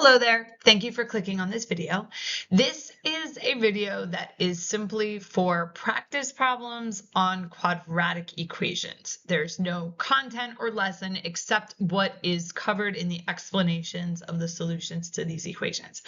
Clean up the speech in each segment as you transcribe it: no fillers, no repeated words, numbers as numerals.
Hello there. Thank you for clicking on this video. This is a video that is simply for practice problems on quadratic equations. There's no content or lesson except what is covered in the explanations of the solutions to these equations.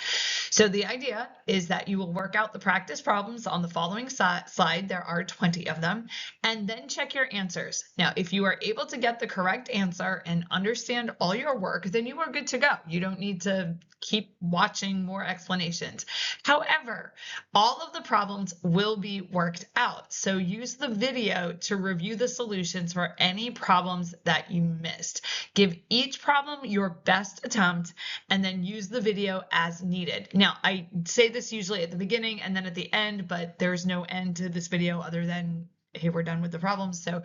So the idea is that you will work out the practice problems on the following slide. There are 20 of them, and then check your answers. Now, if you are able to get the correct answer and understand all your work, then you are good to go. You don't need to keep watching more explanations. However, all of the problems will be worked out. So use the video to review the solutions for any problems that you missed. Give each problem your best attempt and then use the video as needed. Now, I say this usually at the beginning and then at the end, but there's no end to this video other than hey, we're done with the problems. So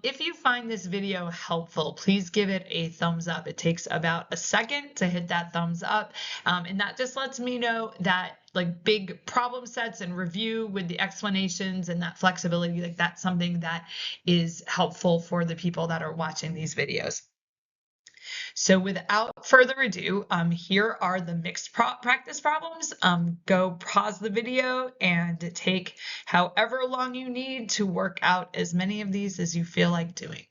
if you find this video helpful, please give it a thumbs up. It takes about a second to hit that thumbs up. And that just lets me know that like big problem sets and review with the explanations and that flexibility, like that's something that is helpful for the people that are watching these videos. So without further ado, here are the mixed practice problems. Go pause the video and take however long you need to work out as many of these as you feel like doing.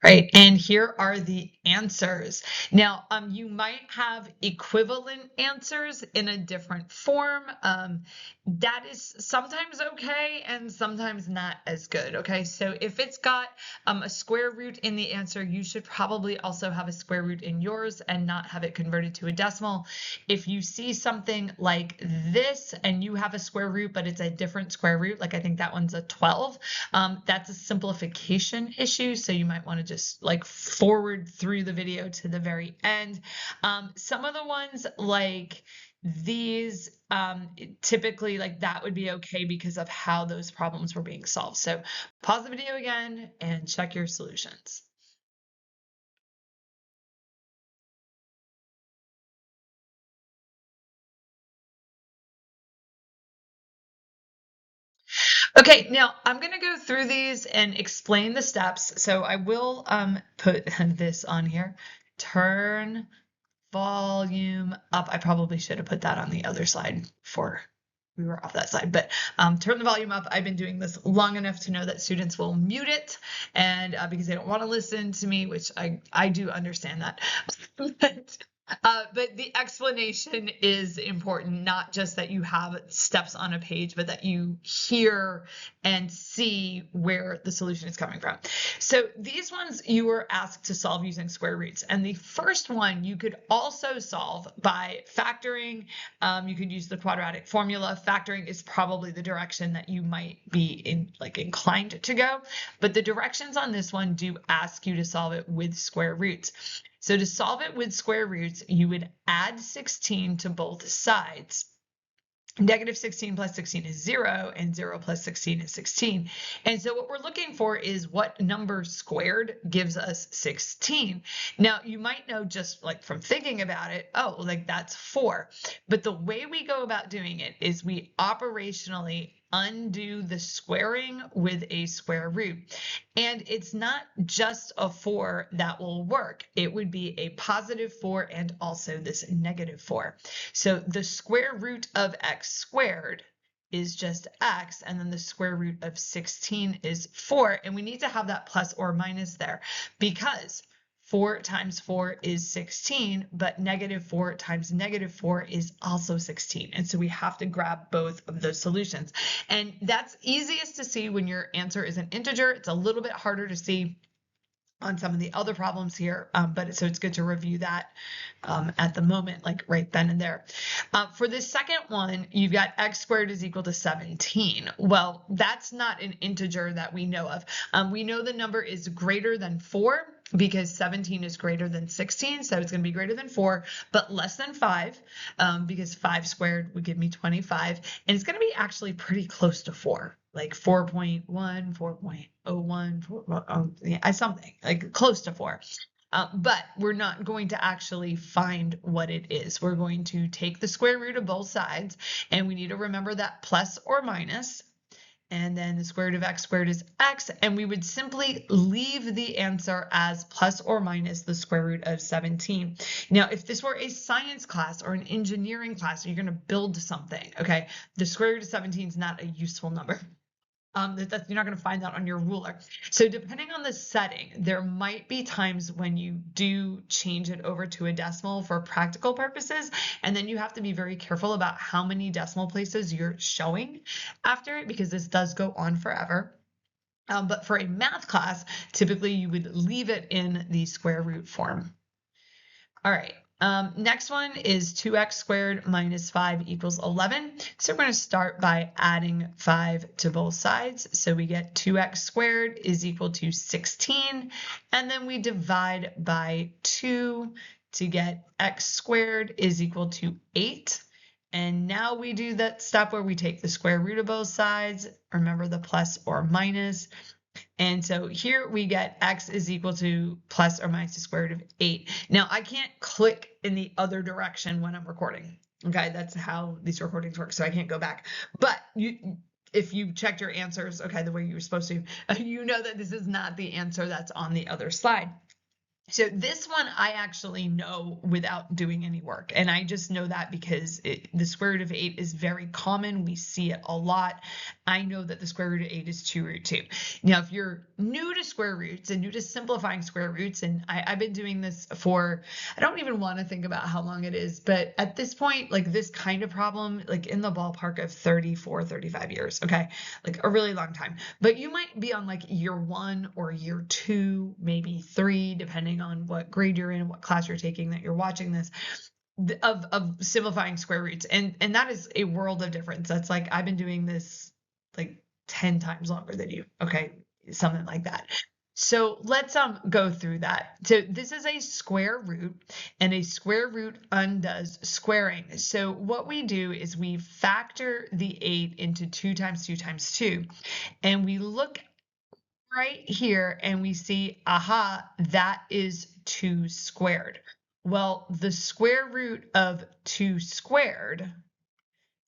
Right, and here are the answers. Now, you might have equivalent answers in a different form. That is sometimes okay and sometimes not as good, okay? So if it's got a square root in the answer, you should probably also have a square root in yours and not have it converted to a decimal. If you see something like this and you have a square root, but it's a different square root, like I think that one's a 12, that's a simplification issue, so you might want to just like forward through the video to the very end. Some of the ones like these, typically like that would be okay because of how those problems were being solved. So pause the video again and check your solutions. Okay, now I'm going to go through these and explain the steps. So I will put this on here. Turn volume up. I probably should have put that on the other side before we were off that side, but turn the volume up. I've been doing this long enough to know that students will mute it and because they don't want to listen to me, which I do understand that. But the explanation is important, not just that you have steps on a page, but that you hear and see where the solution is coming from. So these ones you were asked to solve using square roots. And the first one you could also solve by factoring. You could use the quadratic formula. Factoring is probably the direction that you might be inclined to go. But the directions on this one do ask you to solve it with square roots. So to solve it with square roots, you would add 16 to both sides. Negative 16 plus 16 is 0, and 0 plus 16 is 16. And so what we're looking for is what number squared gives us 16. Now, you might know just like from thinking about it, oh, like that's 4. But the way we go about doing it is we operationally undo the squaring with a square root. And it's not just a 4 that will work. It would be a positive 4 and also this negative 4. So the square root of x squared is just x, and then the square root of 16 is 4. And we need to have that plus or minus there because 4 times 4 is 16, but negative 4 times negative 4 is also 16. And so we have to grab both of those solutions. And that's easiest to see when your answer is an integer. It's a little bit harder to see on some of the other problems here, but so it's good to review that at the moment, like right then and there. For the second one, you've got x squared is equal to 17. Well, that's not an integer that we know of. We know the number is greater than 4 because 17 is greater than 16, so it's going to be greater than 4, but less than 5 because 5 squared would give me 25, and it's going to be actually pretty close to 4. Like 4.1, 4.01, something like close to 4. But we're not going to actually find what it is. We're going to take the square root of both sides, and we need to remember that plus or minus. and then the square root of x squared is x, and we would simply leave the answer as plus or minus the square root of 17. Now, if this were a science class or an engineering class, you're going to build something, okay? The square root of 17 is not a useful number. You're not going to find that on your ruler. So depending on the setting, there might be times when you do change it over to a decimal for practical purposes, and then you have to be very careful about how many decimal places you're showing after it, because this does go on forever. But for a math class, typically you would leave it in the square root form. All right. Next one is 2x squared minus 5 equals 11. So we're going to start by adding 5 to both sides. So we get 2x squared is equal to 16. And then we divide by 2 to get x squared is equal to 8. And now we do that step where we take the square root of both sides. Remember the plus or minus. And so here we get x is equal to plus or minus the square root of 8. Now I can't click in the other direction when I'm recording. Okay, that's how these recordings work. So I can't go back. But if you checked your answers, okay, the way you were supposed to, you know that this is not the answer that's on the other slide. So this one I actually know without doing any work. And I just know that because the square root of 8 is very common. We see it a lot. I know that the square root of 8 is 2 root 2. Now, if you're new to square roots and new to simplifying square roots, and I've been doing this for, I don't even want to think about how long it is, but at this point, like this kind of problem, like in the ballpark of 34, 35 years, okay? Like a really long time. But you might be on like year 1 or year 2, maybe 3, depending on what grade you're in, what class you're taking that you're watching this, of simplifying square roots. And that is a world of difference. That's like, I've been doing this like 10 times longer than you, okay? Something like that. So let's go through that. So this is a square root, and a square root undoes squaring. So what we do is we factor the 8 into 2 times 2 times 2, and we look right here and we see, aha, that is 2 squared. Well, the square root of 2 squared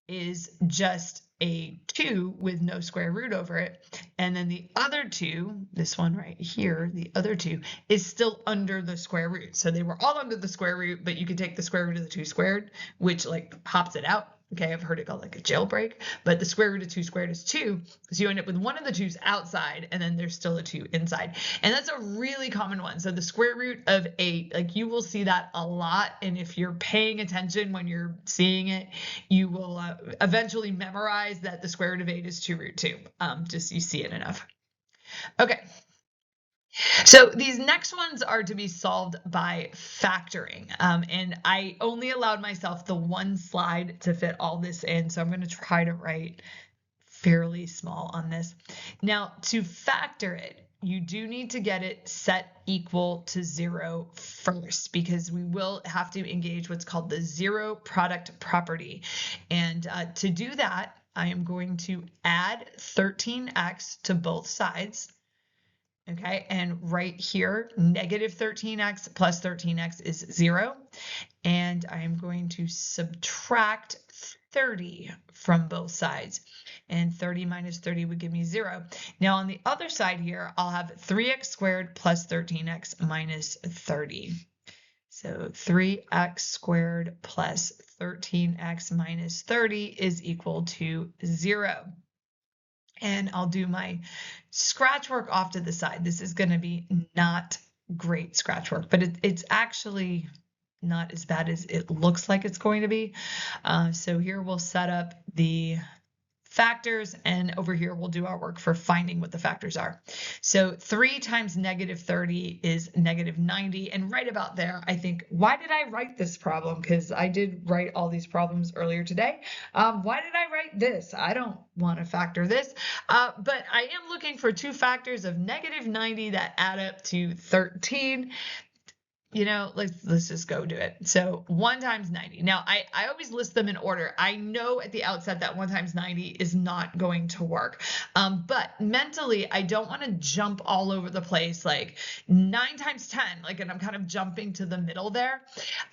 is just a 2 with no square root over it. And then the other 2, this one right here, the other 2 is still under the square root. So they were all under the square root, but you could take the square root of the 2 squared, which like pops it out. Okay, I've heard it called like a jailbreak, but the square root of 2 squared is 2. So you end up with one of the 2's outside, and then there's still a 2 inside. And that's a really common one. So the square root of 8, like you will see that a lot. And if you're paying attention when you're seeing it, you will eventually memorize that the square root of 8 is 2 root 2. Just you see it enough. Okay. So these next ones are to be solved by factoring. And I only allowed myself the one slide to fit all this in. So I'm going to try to write fairly small on this. Now, to factor it, you do need to get it set equal to 0 first, because we will have to engage what's called the zero product property. And to do that, I am going to add 13x to both sides. Okay, and right here, negative 13x plus 13x is 0. And I'm going to subtract 30 from both sides. And 30 minus 30 would give me 0. Now on the other side here, I'll have 3x squared plus 13x minus 30. So 3x squared plus 13x minus 30 is equal to 0. And I'll do my scratch work off to the side. This is going to be not great scratch work, but it's actually not as bad as it looks like it's going to be. So here we'll set up the factors, and over here we'll do our work for finding what the factors are. So 3 times negative 30 is negative 90, and right about there, I think, why did I write this problem? Because I did write all these problems earlier today. Why did I write this? I don't want to factor this, but I am looking for 2 factors of negative 90 that add up to 13. let's just go do it. So 1 times 90. Now, I always list them in order. I know at the outset that 1 times 90 is not going to work. But mentally, I don't want to jump all over the place, like 9 times 10, and I'm kind of jumping to the middle there.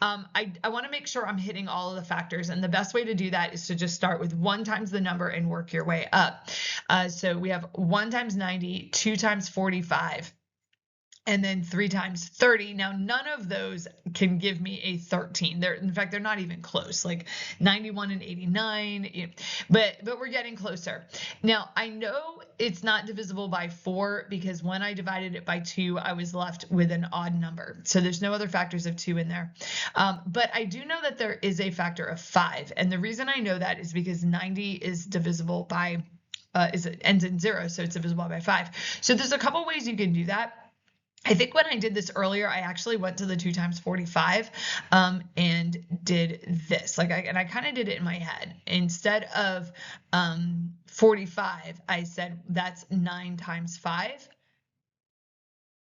I want to make sure I'm hitting all of the factors. And the best way to do that is to just start with 1 times the number and work your way up. So we have 1 times 90, 2 times 45. And then 3 times 30. Now, none of those can give me a 13. In fact, they're not even close, like 91 and 89, but we're getting closer. Now, I know it's not divisible by 4 because when I divided it by 2, I was left with an odd number. So there's no other factors of 2 in there. But I do know that there is a factor of 5. And the reason I know that is because 90 is divisible by, ends in 0, so it's divisible by 5. So there's a couple ways you can do that. I think when I did this earlier, I actually went to the 2 times 45 and did this. And I kind of did it in my head. Instead of 45, I said that's 9 times 5.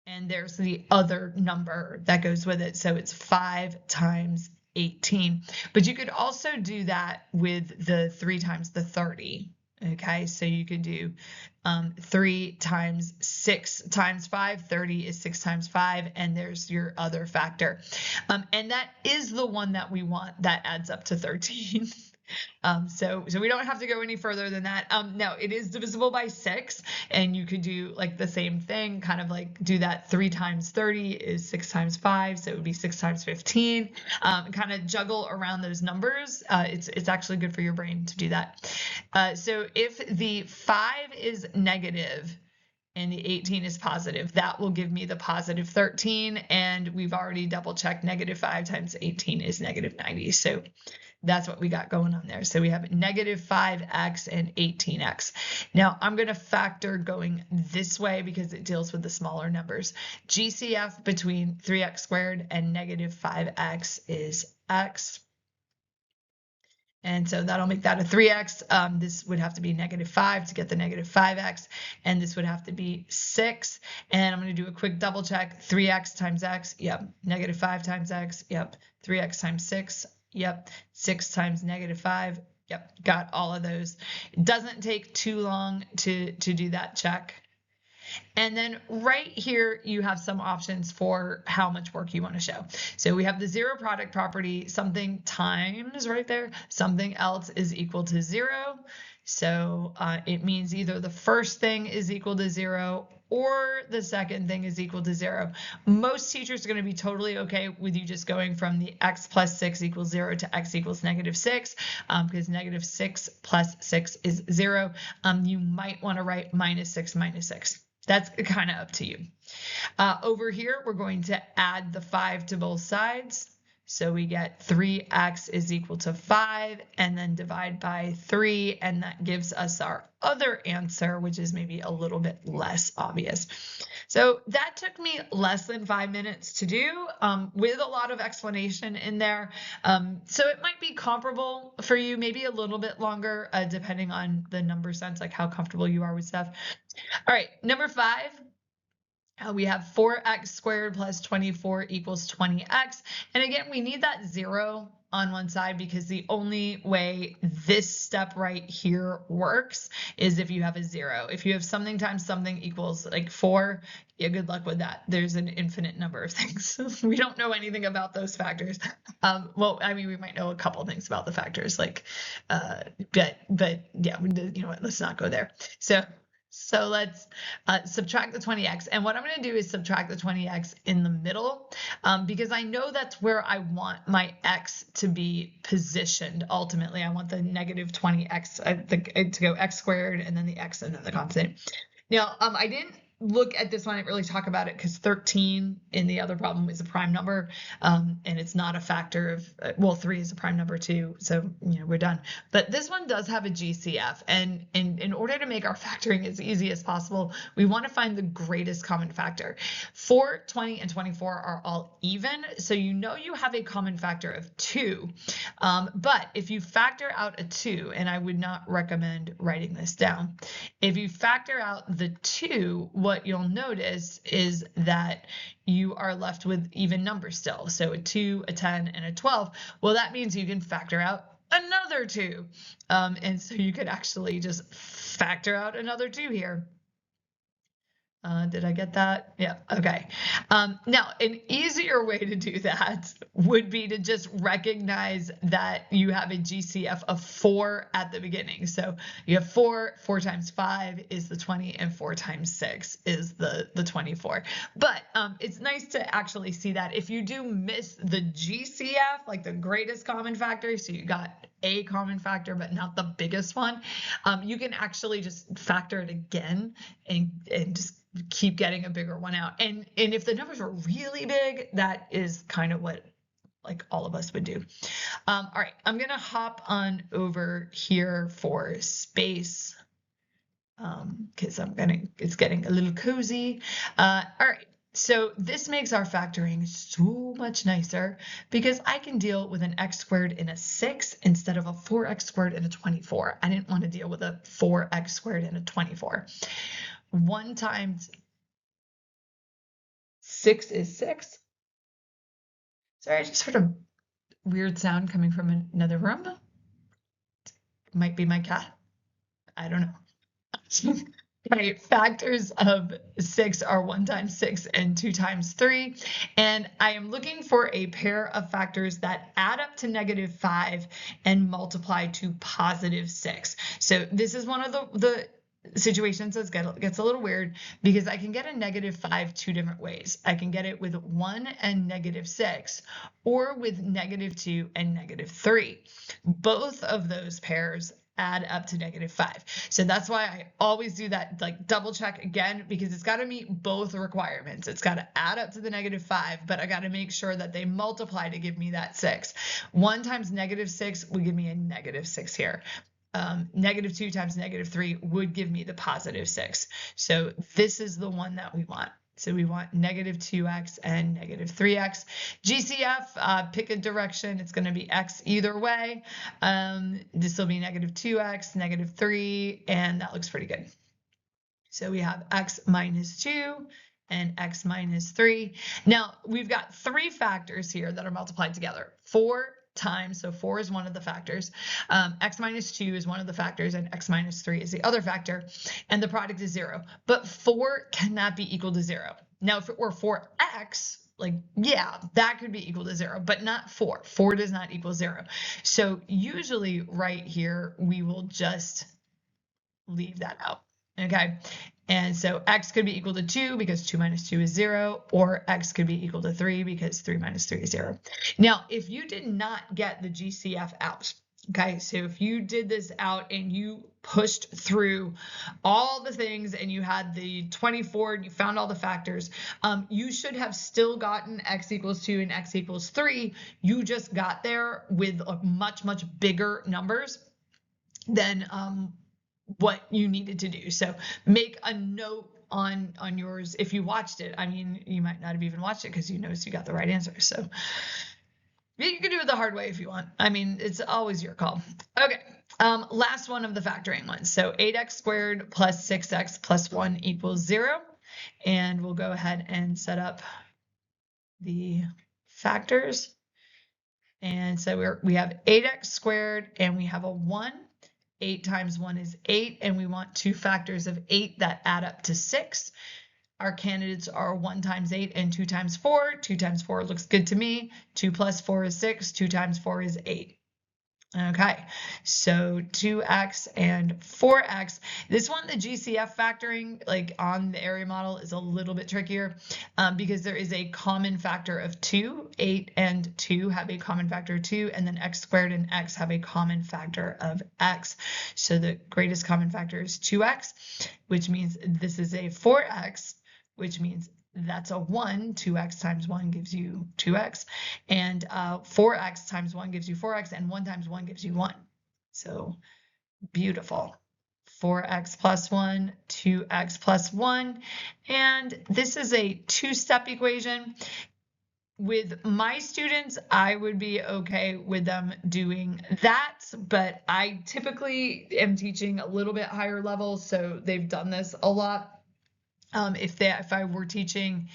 And there's the other number that goes with it. So it's 5 times 18. But you could also do that with the 3 times the 30. Okay, so you could do 3 times 6 times 5. 30 is 6 times 5, and there's your other factor. And that is the one that we want that adds up to 13. So we don't have to go any further than that. Now, it is divisible by 6, and you could do the same thing, kind of do that. 3 times 30 is 6 times 5, so it would be 6 times 15. Kind of juggle around those numbers. It's actually good for your brain to do that. So if the 5 is negative and the 18 is positive, that will give me the positive 13, and we've already double checked negative 5 times 18 is negative 90. So that's what we got going on there. So we have negative 5x and 18x. Now I'm going to factor going this way because it deals with the smaller numbers. GCF between 3x squared and negative 5x is x. And so that'll make that a 3x. This would have to be negative 5 to get the negative 5x. And this would have to be 6. And I'm going to do a quick double check. 3x times x. Yep. Negative 5 times x. Yep. 3x times 6. Yep. 6 times negative 5. Yep. Got all of those. It doesn't take too long to do that check. And then right here, you have some options for how much work you want to show. So we have the zero product property, something times right there, something else is equal to 0. So it means either the first thing is equal to 0 or the second thing is equal to 0. Most teachers are going to be totally okay with you just going from the x plus 6 equals 0 to x equals negative 6, because negative 6 plus 6 is 0. You might want to write minus 6 minus 6. That's kind of up to you. Over here, we're going to add the 5 to both sides. So we get 3x is equal to 5, and then divide by 3, and that gives us our other answer, which is maybe a little bit less obvious. So that took me less than 5 minutes to do, with a lot of explanation in there. So it might be comparable for you, maybe a little bit longer, depending on the number sense, like how comfortable you are with stuff. All right, number 5. We have 4x squared plus 24 equals 20x. And again, we need that 0 on one side because the only way this step right here works is if you have a 0. If you have something times something equals 4, yeah, good luck with that. There's an infinite number of things. We don't know anything about those factors. Well, I mean, we might know a couple things about the factors, but yeah, you know what? Let's not go there. So let's subtract the 20x. And what I'm going to do is subtract the 20x in the middle, because I know that's where I want my x to be positioned. Ultimately, I want the negative 20x to go x squared and then the x and then the constant. Now, I didn't look at this one, I didn't really talk about it because 13 in the other problem is a prime number, and it's not a factor of, well, 3 is a prime number too, so we're done. But this one does have a GCF, and in order to make our factoring as easy as possible, we want to find the greatest common factor. 4, 20, and 24 are all even, so you have a common factor of 2, but if you factor out a 2, and I would not recommend writing this down, if you factor out the 2, what what you'll notice is that you are left with even numbers still. So a 2, a 10, and a 12. Well, that means you can factor out another 2. And so you could actually just factor out another 2 here. Did I get that? Yeah, okay. Now, an easier way to do that would be to just recognize that you have a GCF of 4 at the beginning. So you have 4 times 5 is the 20, and 4 times 6 is the 24. But it's nice to actually see that. If you do miss the GCF, like the greatest common factor, so you got a common factor, but not the biggest one, you can actually just factor it again and just keep getting a bigger one out. And if the numbers are really big, that is kind of what like all of us would do. All right, I'm gonna hop on over here for space because it's getting a little cozy. All right. So this makes our factoring so much nicer because I can deal with an x squared in a 6 instead of a 4x squared in a 24. I didn't want to deal with a 4x squared in a 24. 1 times 6 is 6. Sorry, I just heard a weird sound coming from another room. It might be my cat. I don't know. Right, factors of 6 are 1 times 6 and 2 times 3. And I am looking for a pair of factors that add up to -5 and multiply to +6. So this is one of the situations that gets a little weird because I can get a -5 2 different ways. I can get it with 1 and -6, or with -2 and -3. Both of those pairs add up to -5. So that's why I always do that, like double check again, because it's got to meet both requirements. It's got to add up to the -5, but I got to make sure that they multiply to give me that 6. 1 times -6 would give me a -6 here. -2 times -3 would give me the +6. So this is the one that we want. So we want -2x and -3x. GCF, pick a direction. It's going to be x either way. This will be -2x, -3, and that looks pretty good. So we have x minus 2 and x minus 3. Now we've got 3 factors here that are multiplied together. 4 times, so 4 is one of the factors, x minus 2 is one of the factors, and x minus 3 is the other factor, and the product is 0. But 4 cannot be equal to 0. Now, if it were 4x, like, yeah, that could be equal to 0, but not 4. 4 does not equal 0. So usually right here, we will just leave that out. Okay, and so x could be equal to 2 because 2 minus 2 is 0, or x could be equal to 3 because 3 minus 3 is 0. Now, if you did not get the GCF out, okay, so if you did this out and you pushed through all the things and you had the 24 and you found all the factors, you should have still gotten x equals 2 and x equals 3. You just got there with much, much bigger numbers than what you needed to do. So make a note on yours. If you watched it, I mean, you might not have even watched it because you noticed you got the right answer. So you can do it the hard way if you want. I mean, it's always your call. Okay, last one of the factoring ones. So 8x squared plus 6x plus 1 equals 0. And we'll go ahead and set up the factors. And so we have 8x squared and we have a 1. 8 times 1 is 8, and we want 2 factors of 8 that add up to 6. Our candidates are 1 times 8 and 2 times 4. 2 times 4 looks good to me. 2 plus 4 is 6. 2 times 4 is 8. Okay, so 2x and 4x. This one, the GCF factoring, like on the area model, is a little bit trickier because there is a common factor of 2. 8 and 2 have a common factor of 2, and then x squared and x have a common factor of x. So the greatest common factor is 2x, which means this is a 4x, which means that's a 1. 2x times 1 gives you 2x, and 4x times 1 gives you 4x, and 1 times 1 gives you 1. So beautiful. 4x plus 1, 2x plus 1, and this is a 2-step equation. With my students, I would be okay with them doing that, but I typically am teaching a little bit higher level, so they've done this a lot. If I were teaching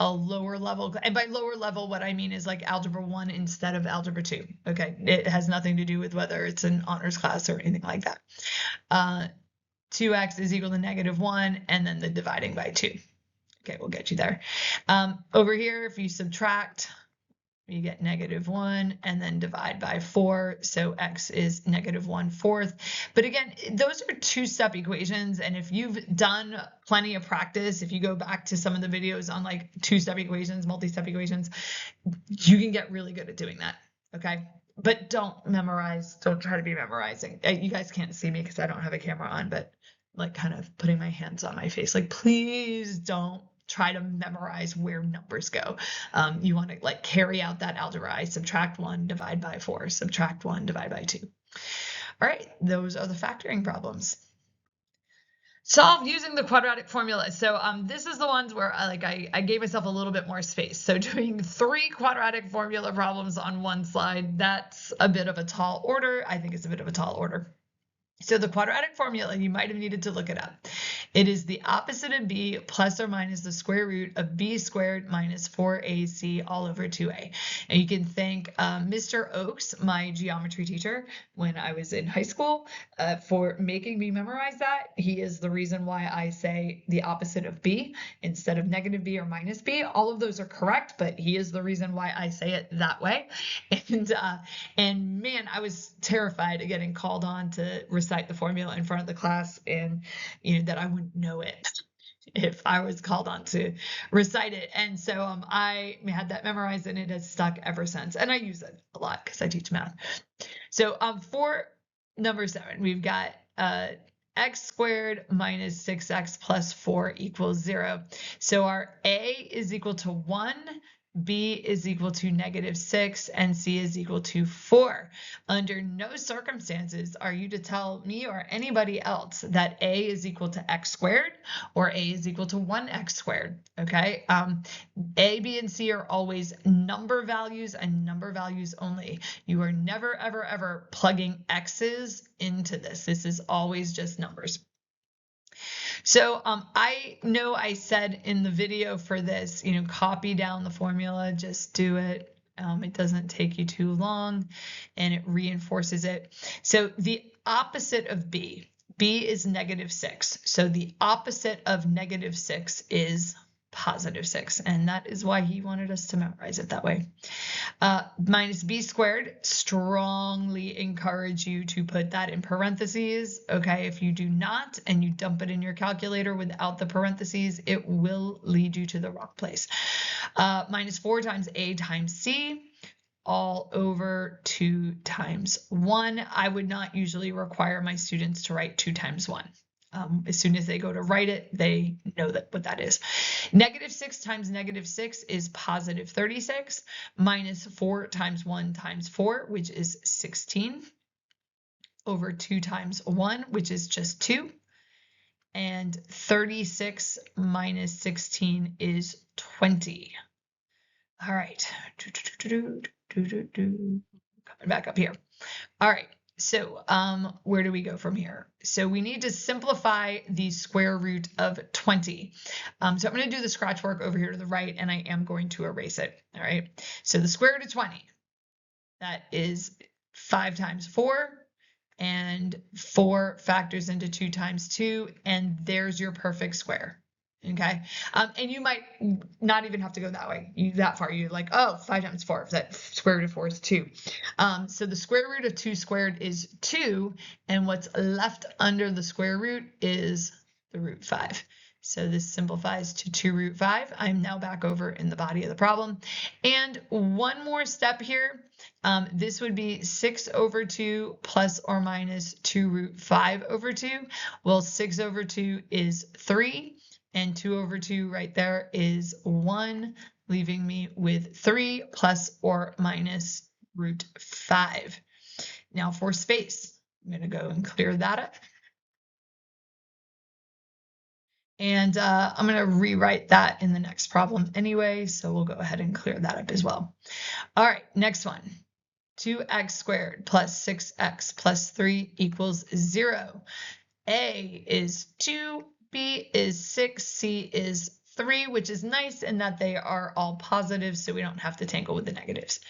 a lower level, and by lower level, what I mean is like algebra 1 instead of algebra 2. Okay. It has nothing to do with whether it's an honors class or anything like that. 2x is equal to -1, and then the dividing by 2. Okay, we'll get you there. Over here, if you subtract, you get -1 and then divide by 4. So x is -1/4. But again, those are two-step equations. And if you've done plenty of practice, if you go back to some of the videos on like two-step equations, multi-step equations, you can get really good at doing that. Okay. But don't try to be memorizing. You guys can't see me because I don't have a camera on, but like kind of putting my hands on my face, like, please don't try to memorize where numbers go. You want to like carry out that algebra. I subtract 1, divide by 4, subtract 1, divide by 2. All right, those are the factoring problems. Solve using the quadratic formula. So this is the ones where I gave myself a little bit more space. So doing 3 quadratic formula problems on one slide, that's a bit of a tall order. I think it's a bit of a tall order. So the quadratic formula, you might have needed to look it up. It is the opposite of b plus or minus the square root of b squared minus 4ac all over 2a. And you can thank Mr. Oakes, my geometry teacher, when I was in high school, for making me memorize that. He is the reason why I say the opposite of b instead of -b or -b. All of those are correct, but he is the reason why I say it that way. And man, I was terrified of getting called on to recite the formula in front of the class, and that I wouldn't know it if I was called on to recite it. And so I had that memorized, and it has stuck ever since. And I use it a lot because I teach math. So for number 7, we've got x squared minus 6x plus 4 equals 0. So our a is equal to 1, b is equal to -6, and c is equal to 4. Under no circumstances are you to tell me or anybody else that a is equal to x squared or a is equal to 1x squared. Okay, a, b, and c are always number values and number values only. You are never, ever, ever plugging x's into this. This is always just numbers. So I know I said in the video for this, copy down the formula, just do it. It doesn't take you too long, and it reinforces it. So the opposite of b is -6. So the opposite of -6 is +6, and that is why he wanted us to memorize it that way. Minus b squared, strongly encourage you to put that in parentheses. Okay, if you do not and you dump it in your calculator without the parentheses, it will lead you to the wrong place. -4 times a times c all over 2 times 1. I would not usually require my students to write 2 times 1. As soon as they go to write it, they know what that is. -6 times -6 is +36. -4 times 1 times 4, which is 16, over 2 times 1, which is just 2. And 36 minus 16 is 20. All right. Coming back up here. All right. So where do we go from here? So we need to simplify the square root of 20. So I'm going to do the scratch work over here to the right, and I am going to erase it. All right. So the square root of 20, that is 5 times 4, and 4 factors into 2 times 2, and there's your perfect square. Okay. And you might not even have to go that way. That far, you're like, oh, 5 times 4, that square root of 4 is 2. So the square root of 2 squared is 2, and what's left under the square root is the root 5. So this simplifies to 2 root 5. I'm now back over in the body of the problem. And one more step here. This would be 6 over 2 plus or minus 2 root 5 over 2. Well, 6 over 2 is 3. And 2 over 2 right there is 1, leaving me with 3 plus or minus root 5. Now for space, I'm going to go and clear that up. And I'm going to rewrite that in the next problem anyway, so we'll go ahead and clear that up as well. All right, next one. 2x squared plus 6x plus 3 equals 0. A is 2, B is 6, C is 3, which is nice in that they are all positive, so we don't have to tangle with the negatives.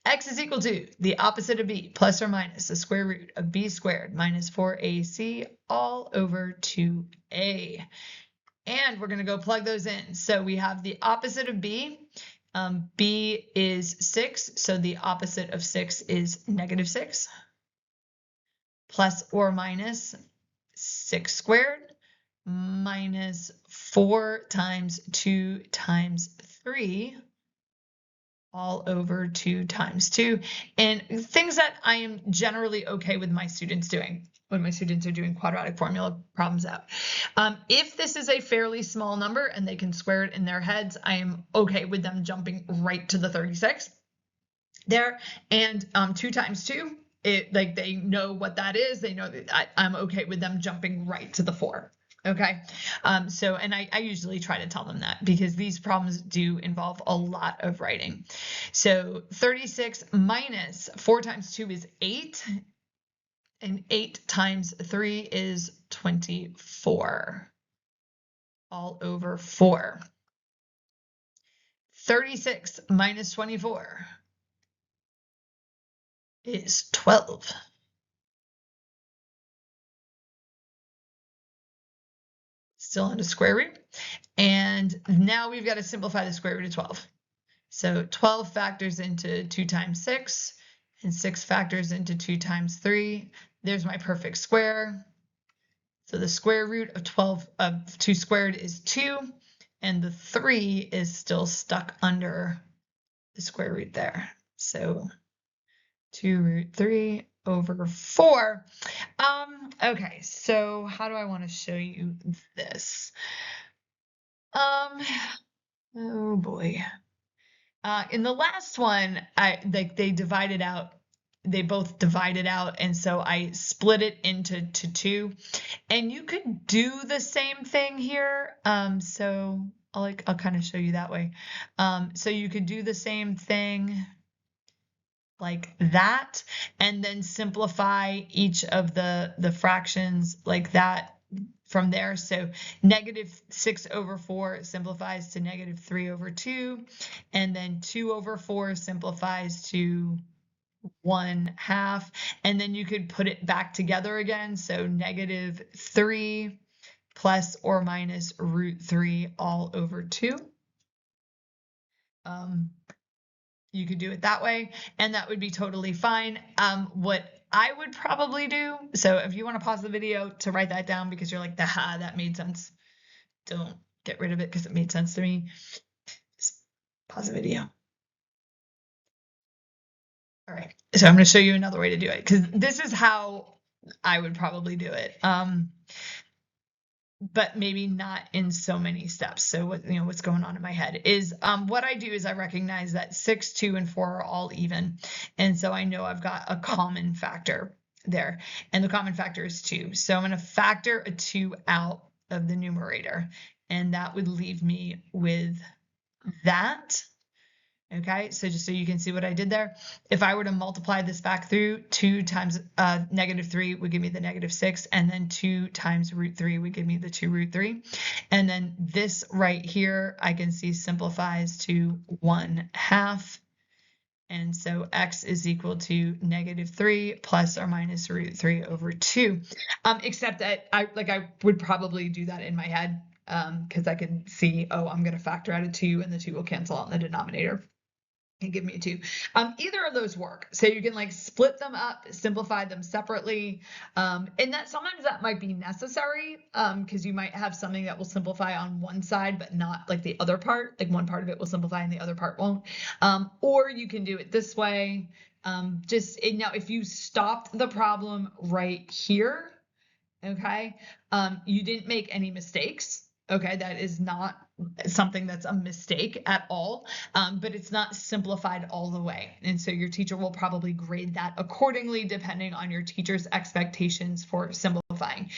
X is equal to the opposite of B plus or minus the square root of B squared minus 4AC all over 2A. And we're going to go plug those in. So we have the opposite of B. B is 6, so the opposite of 6 is -6, plus or minus 6 squared minus 4 times 2 times 3 all over 2 times 2. And things that I am generally okay with my students doing when my students are doing quadratic formula problems out. If this is a fairly small number and they can square it in their heads, I am okay with them jumping right to the 36 there. And 2 times 2, like they know what that is. They know that I'm okay with them jumping right to the 4. Okay. And I usually try to tell them that because these problems do involve a lot of writing. So 36 minus 4 times 2 is 8. And 8 times 3 is 24. All over 4. 36 minus 24 is 12. Still under square root. And now we've got to simplify the square root of 12. So 12 factors into 2 times 6, and 6 factors into 2 times 3. There's my perfect square. So the square root of 12 of 2 squared is 2, and the 3 is still stuck under the square root there. So 2 root 3 over 4. Okay, so how do I want to show you this? Oh boy. In the last one, they divided out. They both divided out, and so I split it into 2. And you could do the same thing here. So I'll kind of show you that way. So you could do the same thing like that, and then simplify each of the fractions like that from there. So -6 over 4 simplifies to -3 over 2, and then 2 over 4 simplifies to 1/2, and then you could put it back together again. So -3 plus or minus √3 all over 2. You could do it that way, and that would be totally fine. What I would probably do, so if you want to pause the video to write that down because you're like, that made sense, don't get rid of it because it made sense to me. Just pause the video. All right, so I'm going to show you another way to do it because this is how I would probably do it. But maybe not in so many steps. So what's going on in my head is what I do is I recognize that 6, 2, and 4 are all even. And so I know I've got a common factor there. And the common factor is 2. So I'm going to factor a 2 out of the numerator. And that would leave me with that. Okay, so just so you can see what I did there, if I were to multiply this back through, 2 times -3 would give me the -6, and then 2 times √3 would give me the 2 √3. And then this right here, I can see simplifies to 1/2. And so x is equal to -3 plus or minus √3 over 2. Except that I would probably do that in my head because I can see, I'm going to factor out a 2 and the 2 will cancel out in the denominator and give me a 2. Either of those work. So you can split them up, simplify them separately. And that sometimes that might be necessary because you might have something that will simplify on one side, but not the other part. One part of it will simplify and the other part won't. Or you can do it this way. Now, if you stopped the problem right here, okay, you didn't make any mistakes. Okay, that is not something that's a mistake at all, but it's not simplified all the way. And so your teacher will probably grade that accordingly, depending on your teacher's expectations for simplifying.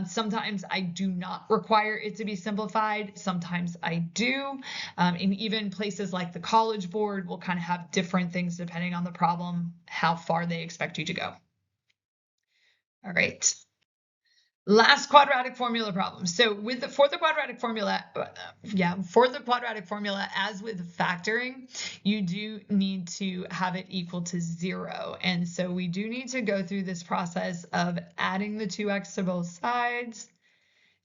Sometimes I do not require it to be simplified. Sometimes I do. And even places like the College Board will kind of have different things depending on the problem, how far they expect you to go. All right. Last quadratic formula problem. So for the quadratic formula, as with factoring, you do need to have it equal to 0. And so we do need to go through this process of adding the 2x to both sides,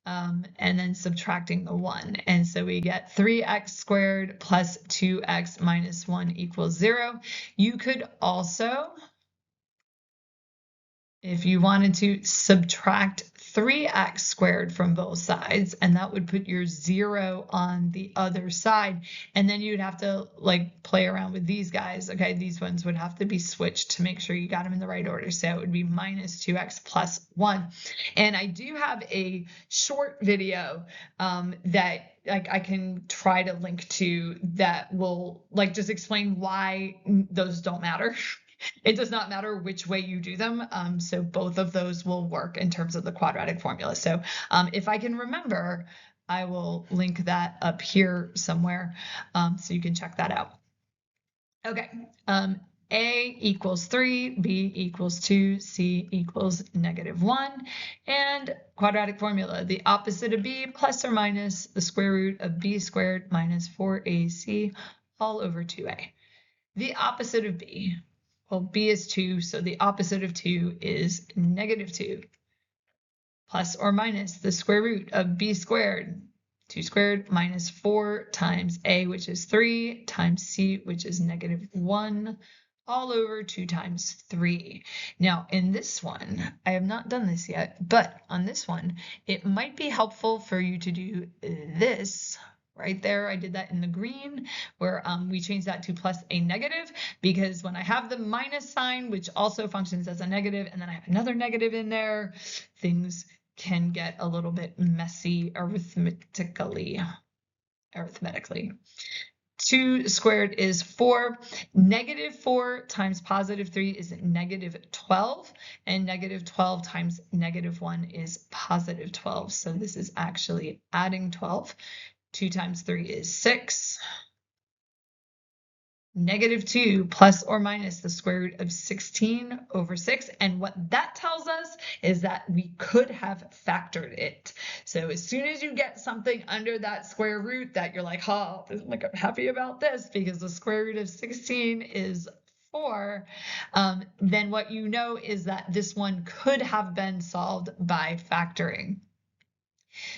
and then subtracting the 1. And so we get 3x squared plus 2x minus 1 equals 0. You could also, if you wanted to, subtract 3x squared from both sides, and that would put your 0 on the other side. And then you'd have to like play around with these guys. Okay, these ones would have to be switched to make sure you got them in the right order. So it would be minus 2x plus 1. And I do have a short video that like I can try to link to that will like just explain why those don't matter. It does not matter which way you do them. So both of those will work in terms of the quadratic formula. So if I can remember, I will link that up here somewhere so you can check that out. Okay. A equals 3, B equals 2, C equals -1. And quadratic formula, the opposite of B plus or minus the square root of B squared minus 4AC all over 2A. The opposite of B. Well, B is 2, so the opposite of 2 is -2. Plus or minus the square root of B squared, 2 squared minus 4 times A, which is 3, times C, which is -1, all over 2 times 3. Now, in this one, I have not done this yet, but on this one, it might be helpful for you to do this. Right there, I did that in the green, where we changed that to plus a negative, because when I have the minus sign, which also functions as a negative, and then I have another negative in there, things can get a little bit messy arithmetically. 2 squared is 4. -4 times +3 is -12, and -12 times -1 is +12. So this is actually adding 12. 2 times 3 is 6. -2 plus or minus the square root of 16 over 6. And what that tells us is that we could have factored it. So as soon as you get something under that square root that you're like, oh, I'm happy about this because the square root of 16 is 4, then what you know is that this one could have been solved by factoring.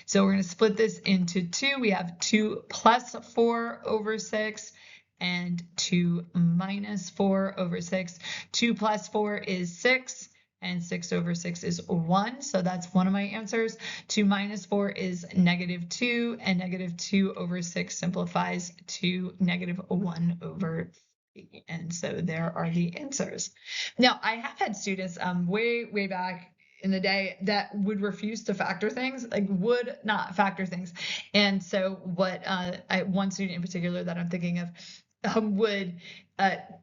So we're going to split this into 2. We have 2 plus 4 over 6 and 2 minus 4 over 6. 2 plus 4 is 6, and 6 over 6 is 1. So that's one of my answers. 2 minus 4 is -2, and -2 over 6 simplifies to -1 over 3. And so there are the answers. Now, I have had students way back in the day that would refuse to factor things, like would not factor things. And so what one student in particular that I'm thinking of would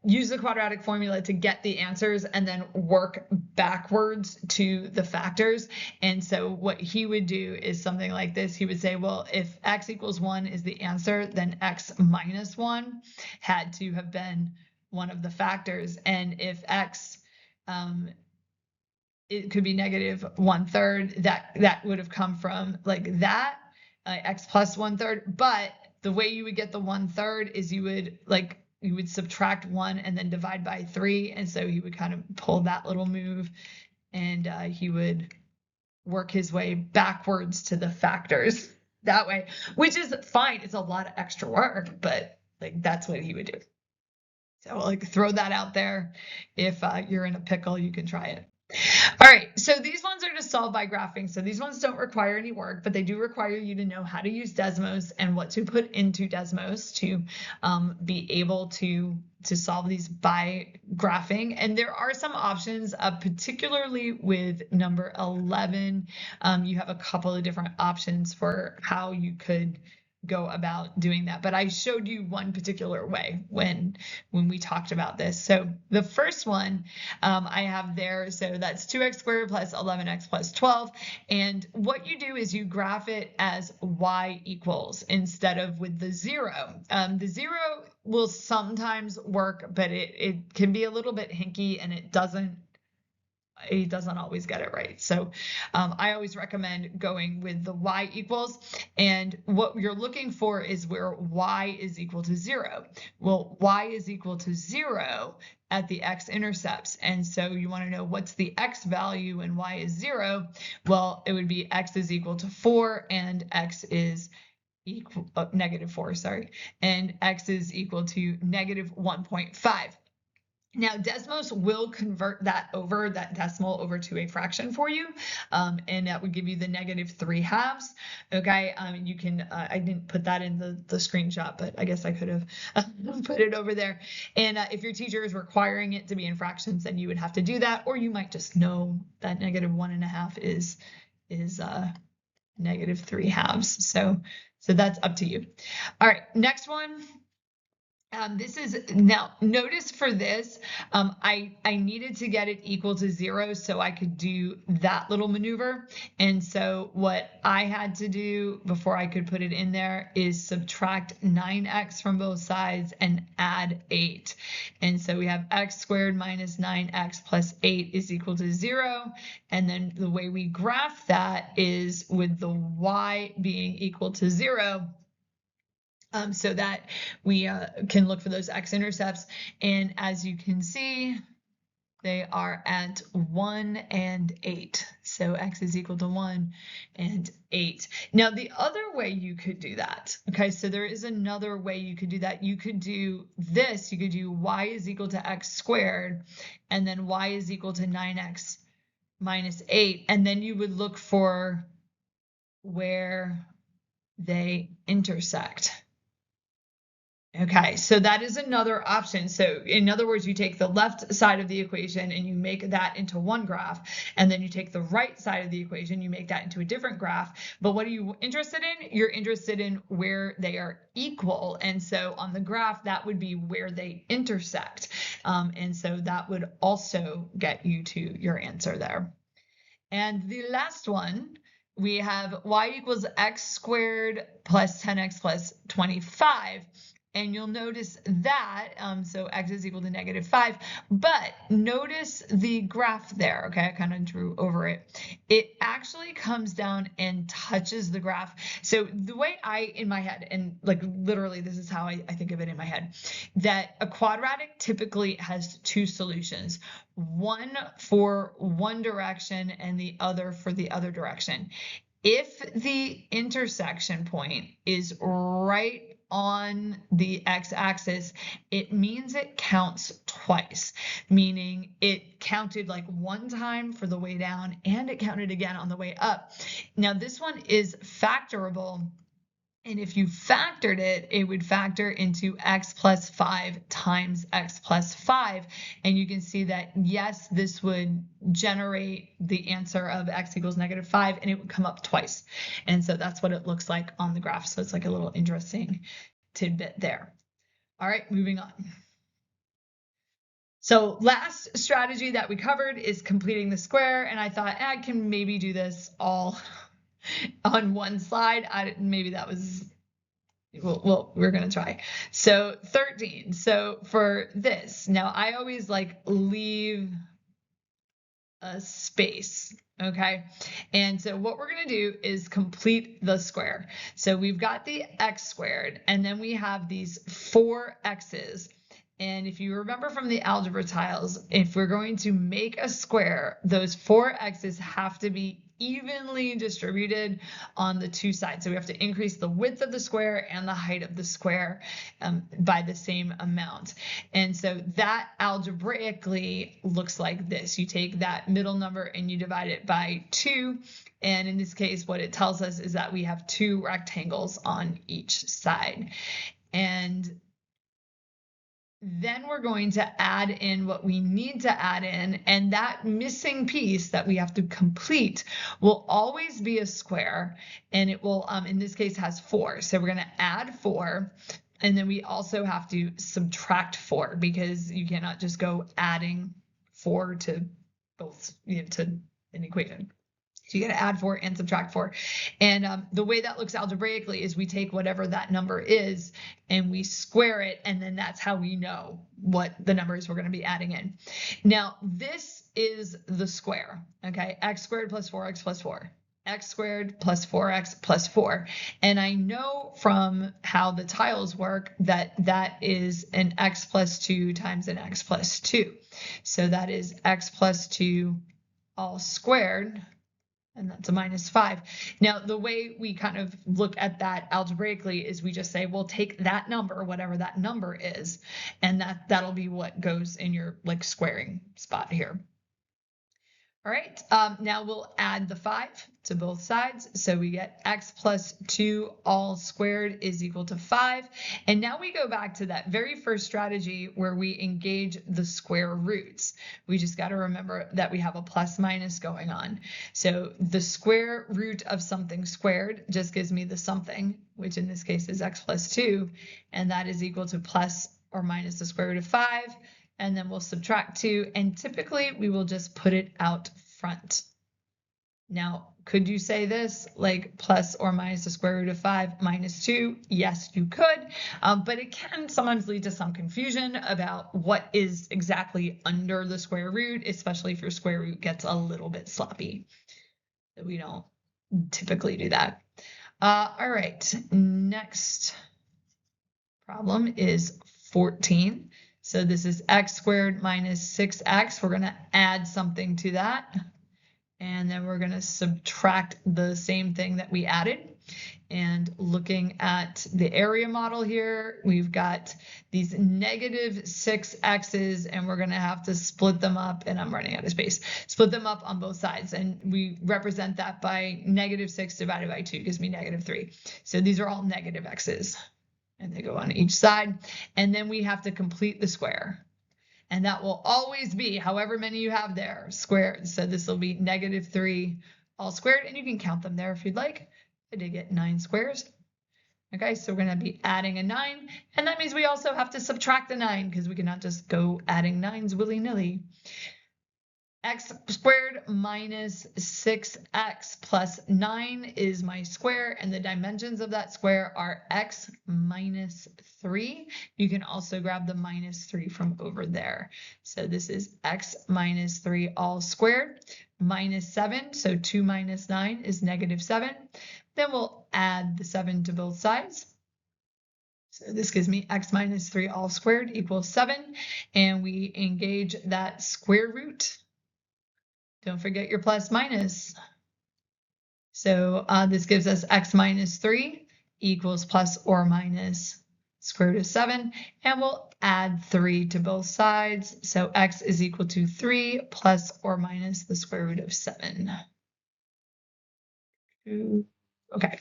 use the quadratic formula to get the answers and then work backwards to the factors. And so what he would do is something like this. He would say, well, if x equals 1 is the answer, then x minus 1 had to have been one of the factors. And if x it could be -1/3, that would have come from like that, x plus 1/3. But the way you would get the 1/3 is you would subtract 1 and then divide by 3. And so he would kind of pull that little move, and he would work his way backwards to the factors that way, which is fine. It's a lot of extra work, but like that's what he would do. So like throw that out there. If you're in a pickle, you can try it. All right, so these ones are just solved by graphing. So these ones don't require any work, but they do require you to know how to use Desmos and what to put into Desmos to be able to solve these by graphing. And there are some options, particularly with number 11. You have a couple of different options for how you could go about doing that, but I showed you one particular way when we talked about this. So the first one I have there, so that's 2x squared plus 11x plus 12, and what you do is you graph it as y equals instead of with the 0. The 0 will sometimes work, but it can be a little bit hinky, and it doesn't he doesn't always get it right. So I always recommend going with the y equals. And what you're looking for is where y is equal to 0. Well, y is equal to 0 at the x-intercepts. And so you want to know what's the x value and y is 0. Well, it would be x is equal to 4 and x is equal -4, sorry, and x is equal to -1.5. Now, Desmos will convert that decimal over to a fraction for you, and that would give you the -3/2. Okay, you can, I didn't put that in the screenshot, but I guess I could have put it over there. And if your teacher is requiring it to be in fractions, then you would have to do that, or you might just know that -1.5 is -3/2. So that's up to you. All right, next one. This is, now notice for this, I needed to get it equal to 0 so I could do that little maneuver. And so what I had to do before I could put it in there is subtract 9x from both sides and add 8. And so we have x squared minus 9x plus 8 is equal to 0. And then the way we graph that is with the y being equal to 0. So that we can look for those x-intercepts. And as you can see, they are at 1 and 8. So x is equal to 1 and 8. Now, the other way you could do that, okay, so there is another way you could do that. You could do this. You could do y is equal to x squared, and then y is equal to 9x minus 8. And then you would look for where they intersect. Okay, so that is another option. So in other words, you take the left side of the equation and you make that into one graph, and then you take the right side of the equation, you make that into a different graph. But what are you interested in? You're interested in where they are equal. And so on the graph, that would be where they intersect. And so that would also get you to your answer there. And the last one, we have y equals x squared plus 10x plus 25. And you'll notice that, so x is equal to -5, but notice the graph there, okay? I kind of drew over it. It actually comes down and touches the graph. So the way in my head, and like literally this is how I think of it in my head, that a quadratic typically has two solutions, one for one direction and the other for the other direction. If the intersection point is right on the x-axis, it means it counts twice, meaning it counted like one time for the way down and it counted again on the way up. Now this one is factorable. And if you factored it, it would factor into x plus 5 times x plus 5. And you can see that, yes, this would generate the answer of x equals -5, and it would come up twice. And so that's what it looks like on the graph. So it's like a little interesting tidbit there. All right, moving on. So last strategy that we covered is completing the square. And I thought I can maybe do this all on one slide. Maybe that was, well, we're going to try. So 13. So for this, now I always like leave a space. Okay. And so what we're going to do is complete the square. So we've got the x squared, and then we have these 4 x's. And if you remember from the algebra tiles, if we're going to make a square, those 4 x's have to be evenly distributed on the two sides. So we have to increase the width of the square and the height of the square by the same amount. And so that algebraically looks like this. You take that middle number and you divide it by 2. And in this case, what it tells us is that we have 2 rectangles on each side. And then we're going to add in what we need to add in, and that missing piece that we have to complete will always be a square, and it will, in this case, has 4. So we're going to add 4, and then we also have to subtract 4 because you cannot just go adding 4 to both, to an equation. So you got to add 4 and subtract 4. And the way that looks algebraically is we take whatever that number is and we square it, and then that's how we know what the numbers we're going to be adding in. Now, this is the square, okay? X squared plus 4x plus 4. X squared plus 4x plus 4. And I know from how the tiles work that that is an x plus 2 times an x plus 2. So that is x plus 2 all squared, and that's a minus 5. Now, the way we kind of look at that algebraically is we just say, well, take that number, whatever that number is, and that'll be what goes in your like squaring spot here. All right, now we'll add the 5 to both sides. So we get x plus 2 all squared is equal to 5. And now we go back to that very first strategy where we engage the square roots. We just got to remember that we have a plus minus going on. So the square root of something squared just gives me the something, which in this case is x plus 2. And that is equal to plus or minus the square root of 5. And then we'll subtract 2, and typically we will just put it out front. Now, could you say this like plus or minus the square root of 5 minus 2? Yes, you could, but it can sometimes lead to some confusion about what is exactly under the square root, especially if your square root gets a little bit sloppy. We don't typically do that. All right, next problem is 14. So this is x squared minus 6x. We're going to add something to that. And then we're going to subtract the same thing that we added. And looking at the area model here, we've got these negative 6x's, and we're going to have to split them up. And I'm running out of space. Split them up on both sides. And we represent that by negative 6 divided by 2 gives me negative 3. So these are all negative x's. And they go on each side. And then we have to complete the square. And that will always be, however many you have there, squared. So this will be negative 3 all squared. And you can count them there if you'd like. I did get 9 squares. Okay, so we're going to be adding a 9. And that means we also have to subtract the 9 because we cannot just go adding 9s willy-nilly. X squared minus 6x plus 9 is my square, and the dimensions of that square are x minus 3. You can also grab the minus 3 from over there. So this is x minus 3 all squared minus 7. So 2 minus 9 is negative 7. Then we'll add the 7 to both sides. So this gives me x minus 3 all squared equals 7. And we engage that square root. Don't forget your plus minus. So this gives us x minus 3 equals plus or minus square root of 7. And we'll add 3 to both sides. So x is equal to 3 plus or minus the square root of 7. Okay.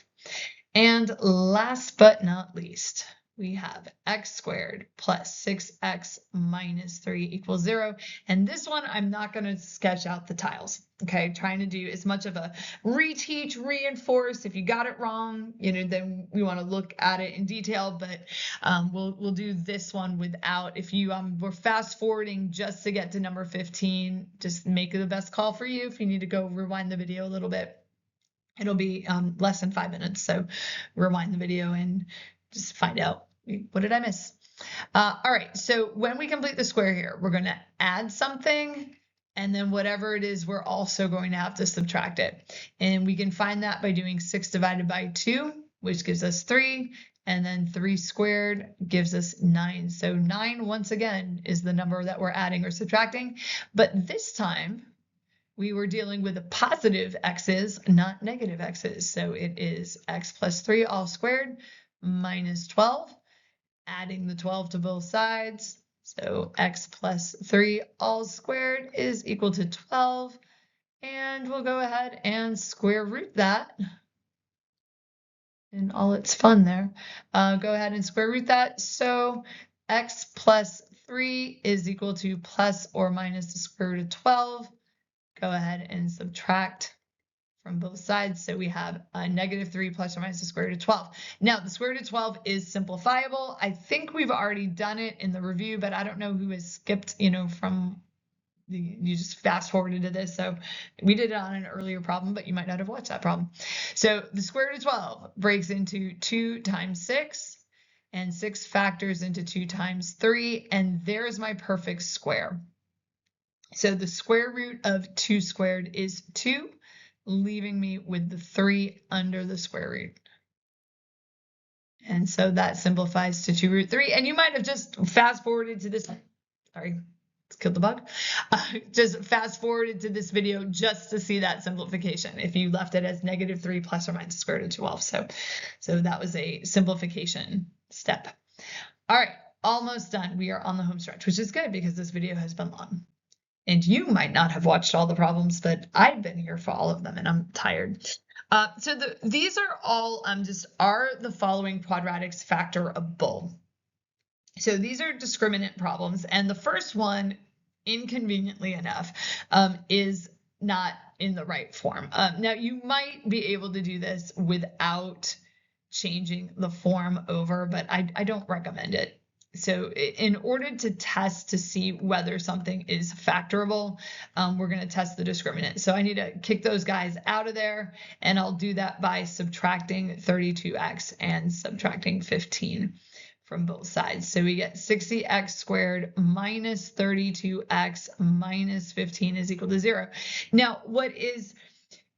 And last but not least, we have x squared plus 6x minus 3 equals 0. And this one, I'm not going to sketch out the tiles. Okay, trying to do as much of a reteach, reinforce. If you got it wrong, then we want to look at it in detail. But we'll do this one without. If you were fast forwarding just to get to number 15, just make it the best call for you. If you need to go rewind the video a little bit, it'll be less than 5 minutes. So rewind the video and just find out, what did I miss? All right, so when we complete the square here, we're going to add something, and then whatever it is, we're also going to have to subtract it. And we can find that by doing 6 divided by 2, which gives us 3, and then 3 squared gives us 9. So 9, once again, is the number that we're adding or subtracting. But this time, we were dealing with the positive x's, not negative x's. So it is x plus 3 all squared minus 12, adding the 12 to both sides. So x plus 3 all squared is equal to 12. And we'll go ahead and square root that in all its fun there. Go ahead and square root that. So x plus 3 is equal to plus or minus the square root of 12. Go ahead and subtract from both sides. So we have a negative 3 plus or minus the square root of 12. Now, the square root of 12 is simplifiable. I think we've already done it in the review, but I don't know who has skipped, from you just fast forwarded to this. So we did it on an earlier problem, but you might not have watched that problem. So the square root of 12 breaks into 2 times 6, and 6 factors into 2 times 3, and there's my perfect square. So the square root of 2 squared is 2, leaving me with the 3 under the square root. And so that simplifies to 2 root 3. And you might have just fast forwarded to this. Sorry, let's kill the bug. Just fast forwarded to this video just to see that simplification. If you left it as -3 plus or minus square root of 12. So that was a simplification step. All right, almost done. We are on the home stretch, which is good because this video has been long. And you might not have watched all the problems, but I've been here for all of them and I'm tired. So these are all are the following quadratics factorable? So these are discriminant problems. And the first one, inconveniently enough, is not in the right form. Now, you might be able to do this without changing the form over, but I don't recommend it. So in order to test to see whether something is factorable, we're going to test the discriminant. So I need to kick those guys out of there, and I'll do that by subtracting 32x and subtracting 15 from both sides. So we get 60x squared minus 32x minus 15 is equal to 0. Now, what is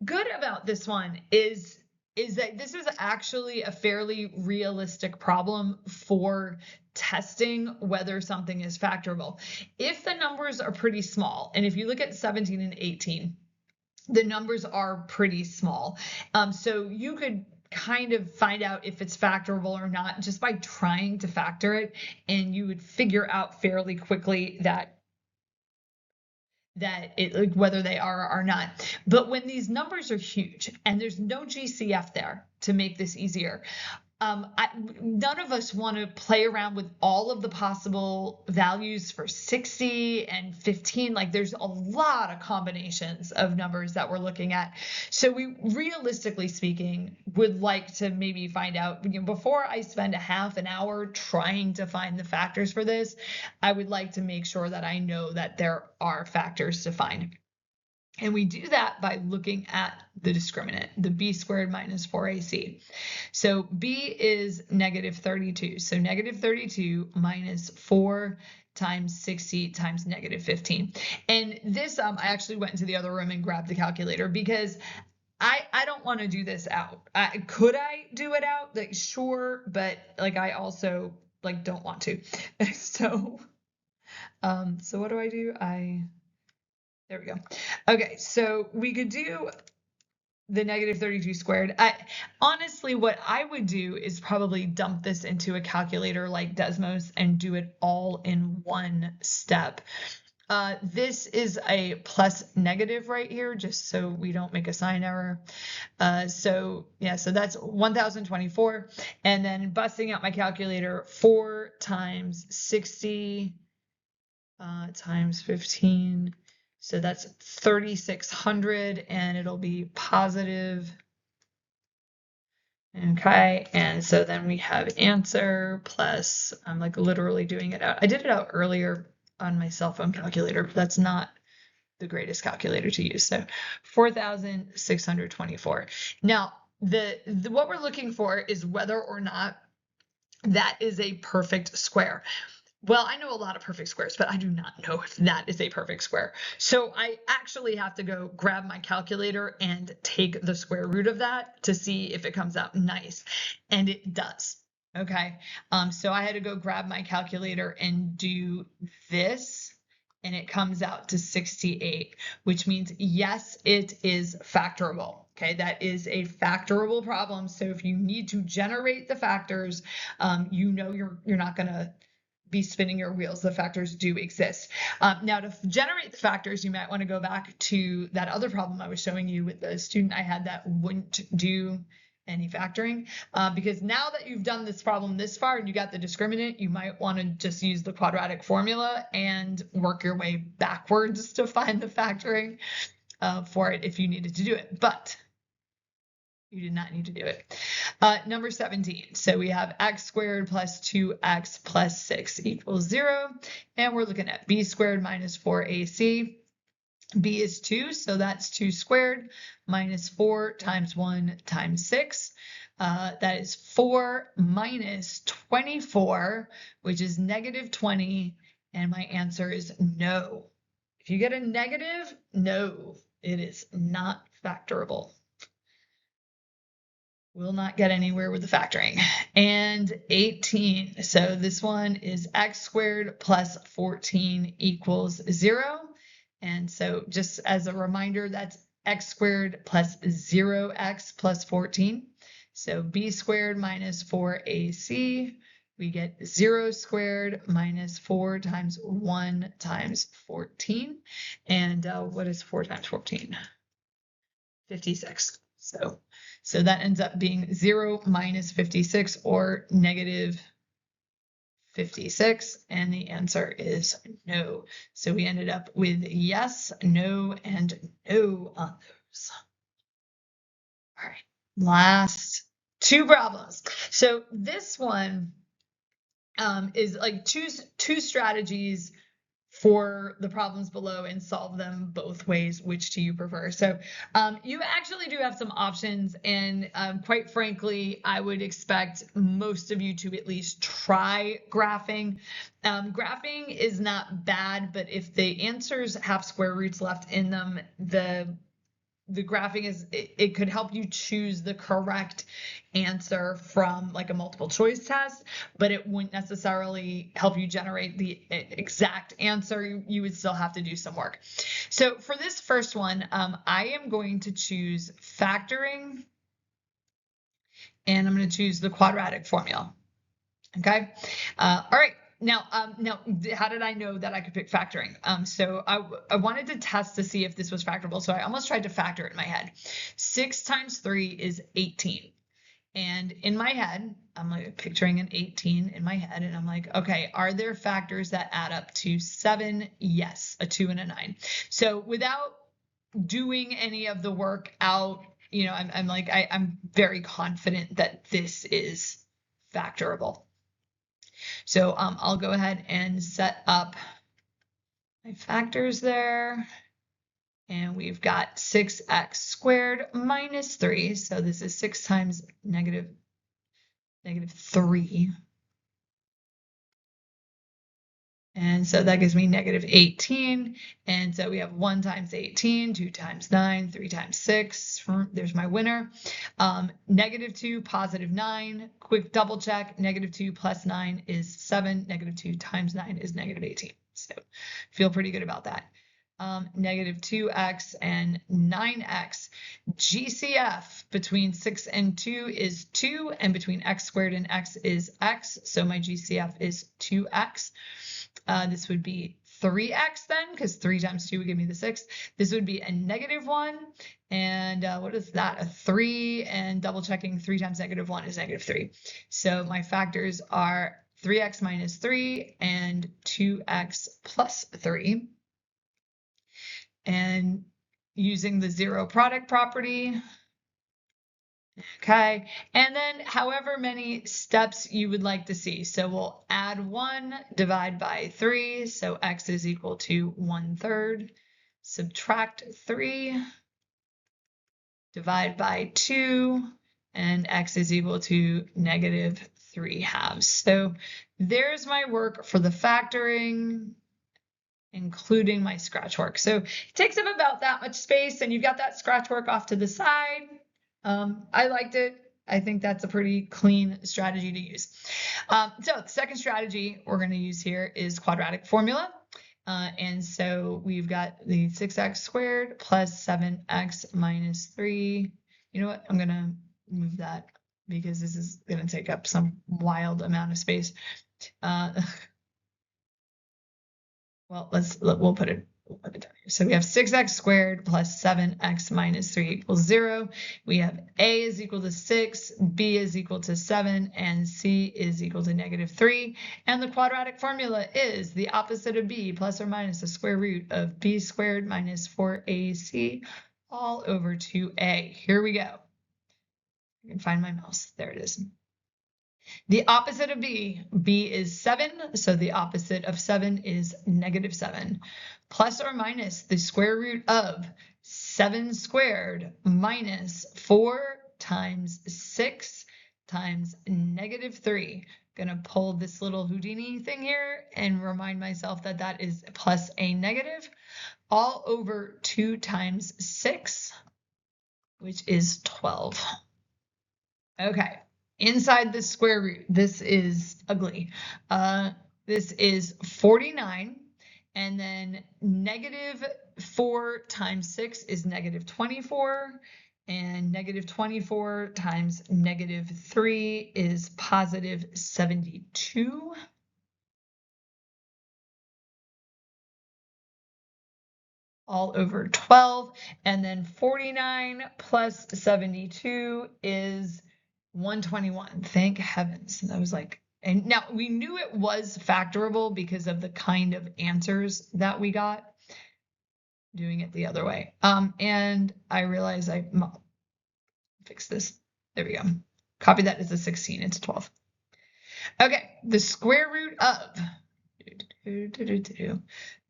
good about this one is that this is actually a fairly realistic problem for testing whether something is factorable. If the numbers are pretty small, and if you look at 17 and 18, the numbers are pretty small. So you could kind of find out if it's factorable or not just by trying to factor it, and you would figure out fairly quickly that whether they are or not. But when these numbers are huge and there's no GCF there to make this easier, none of us want to play around with all of the possible values for 60 and 15. Like there's a lot of combinations of numbers that we're looking at. So we, realistically speaking, would like to maybe find out, before I spend a half an hour trying to find the factors for this, I would like to make sure that I know that there are factors to find. And we do that by looking at the discriminant, the b squared minus 4ac. So b is -32. So -32 minus 4 times 60 times -15. And this, I actually went into the other room and grabbed the calculator because I don't want to do this out. Could I do it out? Like, sure, but like I also like don't want to. So what do I do? There we go. Okay, so we could do the -32 squared. Honestly, what I would do is probably dump this into a calculator like Desmos and do it all in one step. This is a plus negative right here, just so we don't make a sign error. So that's 1024. And then busting out my calculator, 4 times 60 times 15. So that's 3,600, and it'll be positive. Okay, and so then we have answer plus, I'm like literally doing it out. I did it out earlier on my cell phone calculator, but that's not the greatest calculator to use. So 4,624. Now, what we're looking for is whether or not that is a perfect square. Well, I know a lot of perfect squares, but I do not know if that is a perfect square. So I actually have to go grab my calculator and take the square root of that to see if it comes out nice. And it does. Okay. So I had to go grab my calculator and do this, and it comes out to 68, which means yes, it is factorable. Okay, that is a factorable problem. So if you need to generate the factors, you're not going to be spinning your wheels. The factors do exist. Now, to generate the factors, you might want to go back to that other problem I was showing you with the student I had that wouldn't do any factoring, because now that you've done this problem this far and you got the discriminant, you might want to just use the quadratic formula and work your way backwards to find the factoring for it if you needed to do it. But you did not need to do it. Number 17. So we have x squared plus 2x plus 6 equals 0. And we're looking at b squared minus 4ac. B is 2, so that's 2 squared minus 4 times 1 times 6. That is 4 minus 24, which is -20. And my answer is no. If you get a negative, no, it is not factorable. Will not get anywhere with the factoring. And 18. So this one is x squared plus 14 equals 0. And so just as a reminder, that's x squared plus 0x plus 14. So b squared minus 4ac. We get 0 squared minus 4 times 1 times 14. And what is 4 times 14? 56. So that ends up being 0 minus 56 or negative 56. And the answer is no. So we ended up with yes, no, and no on those. All right, last two problems. So this one is like choose two strategies for the problems below and solve them both ways. Which do you prefer? So you actually do have some options, and quite frankly, I would expect most of you to at least try graphing. Graphing is not bad, but if the answers have square roots left in them, the graphing is it could help you choose the correct answer from like a multiple choice test, but it wouldn't necessarily help you generate the exact answer. You would still have to do some work. So for this first one, I am going to choose factoring, and I'm going to choose the quadratic formula. Okay. All right. Now, how did I know that I could pick factoring? So I wanted to test to see if this was factorable. So I almost tried to factor it in my head. 6 times 3 is 18. And in my head, I'm like picturing an 18 in my head. And I'm like, okay, are there factors that add up to 7? Yes, a 2 and a 9. So without doing any of the work out, I'm very confident that this is factorable. So I'll go ahead and set up my factors there. And we've got 6x squared minus 3. So this is 6 times negative 3. And so that gives me negative 18. And so we have 1 times 18, 2 times 9, 3 times 6. There's my winner. Negative 2, positive 9. Quick double check. Negative 2 plus 9 is 7. Negative 2 times 9 is negative 18. So feel pretty good about that. Negative 2x and 9x. GCF between 6 and 2 is 2, and between x squared and x is x. So my GCF is 2x. This would be 3x then, because 3 times 2 would give me the 6. This would be a negative 1. And what is that? A 3. And double checking 3 times negative 1 is negative 3. So my factors are 3x minus 3 and 2x plus 3. And using the zero product property. Okay, and then however many steps you would like to see. So we'll add 1, divide by 3. So x is equal to 1/3. Subtract 3, divide by 2, and x is equal to negative 3/2. So there's my work for the factoring, including my scratch work. So it takes up about that much space, and you've got that scratch work off to the side. I liked it. I think that's a pretty clean strategy to use. So the second strategy we're going to use here is quadratic formula. And so we've got the 6x squared plus 7x minus 3. You know what? I'm going to move that because this is going to take up some wild amount of space. Well, we'll put it down here. So we have 6x squared plus 7x minus 3 equals 0. We have a is equal to 6, b is equal to 7, and c is equal to negative 3. And the quadratic formula is the opposite of b plus or minus the square root of b squared minus 4ac all over 2a. Here we go. I can find my mouse. There it is. The opposite of b is 7, so the opposite of 7 is negative 7, plus or minus the square root of 7 squared minus 4 times 6 times -3. Gonna pull this little Houdini thing here and remind myself that that is plus a negative, all over 2 times 6, which is 12. Okay, inside the square root, this is ugly. This is 49, and then -4 times 6 is -24, and -24 times -3 is +72. All over 12, and then 49 plus 72 is 121. Thank heavens. That was like, and now we knew it was factorable because of the kind of answers that we got doing it the other way. And I realize I fix this. There we go. Copy that as a 16. It's 12. Okay, the square root of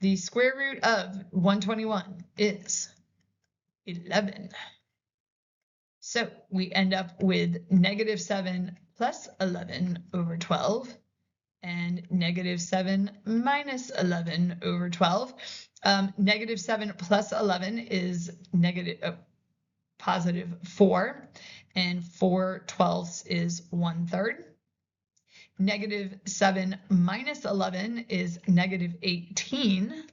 the square root of 121 is 11. So we end up with -7 plus 11 over 12 and -7 minus 11 over 12. -7 plus 11 is +4, and 4/12 is 1/3. -7 minus 11 is -18,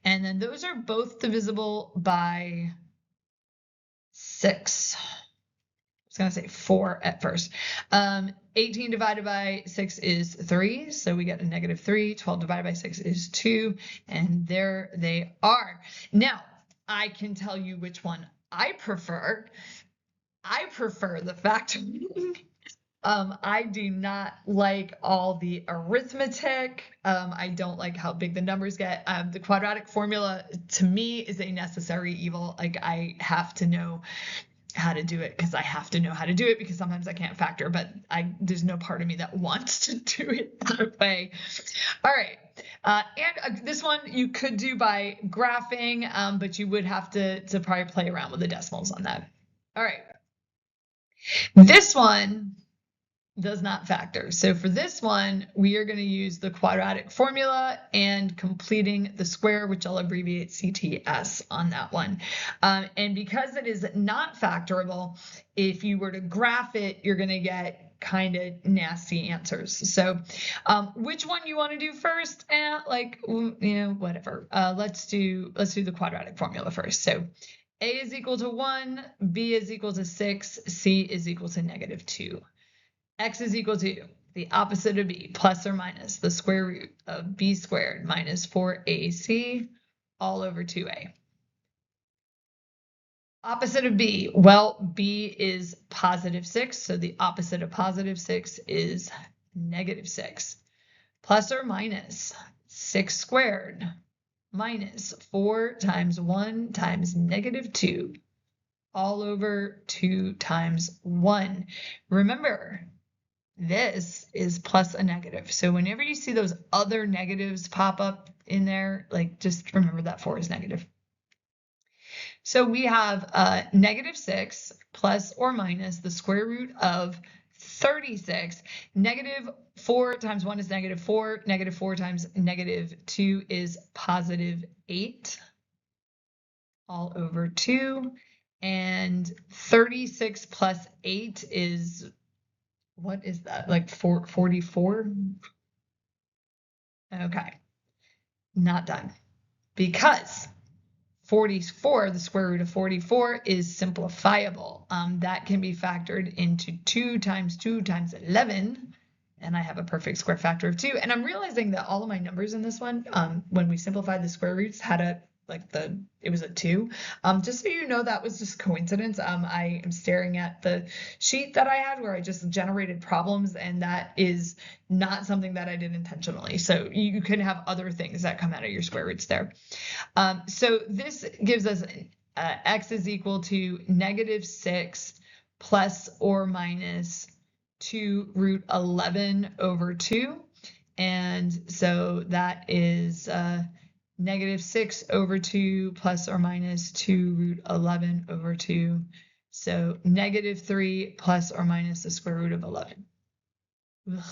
and then those are both divisible by 6. I was going to say 4 at first. 18 divided by 6 is 3, so we get a -3. 12 divided by 6 is 2, and there they are. Now, I can tell you which one I prefer. I prefer the factoring. I do not like all the arithmetic. I don't like how big the numbers get. The quadratic formula, to me, is a necessary evil. Like, I have to know how to do it because I have to know how to do it because sometimes I can't factor, but there's no part of me that wants to do it that way. All right. And this one you could do by graphing, but you would have to probably play around with the decimals on that. All right. This one does not factor. So for this one, we are going to use the quadratic formula and completing the square, which I'll abbreviate CTS on that one. And because it is not factorable, if you were to graph it, you're going to get kind of nasty answers. So which one you want to do first? Whatever. Let's do the quadratic formula first. So A is equal to 1, B is equal to 6, C is equal to -2. X is equal to the opposite of B, plus or minus the square root of B squared minus 4AC all over 2A. Opposite of B, well, B is +6, so the opposite of +6 is -6. Plus or minus 6 squared minus 4 times 1 times -2 all over 2 times 1. Remember, this is plus a negative. So whenever you see those other negatives pop up in there, like, just remember that 4 is negative. So we have -6 plus or minus the square root of 36. -4 times 1 is -4. -4 times -2 is +8 all over 2. And 36 plus 8 is, what is that? Like 44? Okay. Not done. Because 44, the square root of 44, is simplifiable. That can be factored into 2 times 2 times 11. And I have a perfect square factor of 2. And I'm realizing that all of my numbers in this one, when we simplified the square roots, had it was a 2. Just so you know, that was just coincidence. I am staring at the sheet that I had where I just generated problems, and that is not something that I did intentionally. So you can have other things that come out of your square roots there. So this gives us x is equal to -6 plus or minus 2 root 11 over 2. And so that is -6 over 2 plus or minus 2 root 11 over 2 So -3 plus or minus the square root of 11. Ugh.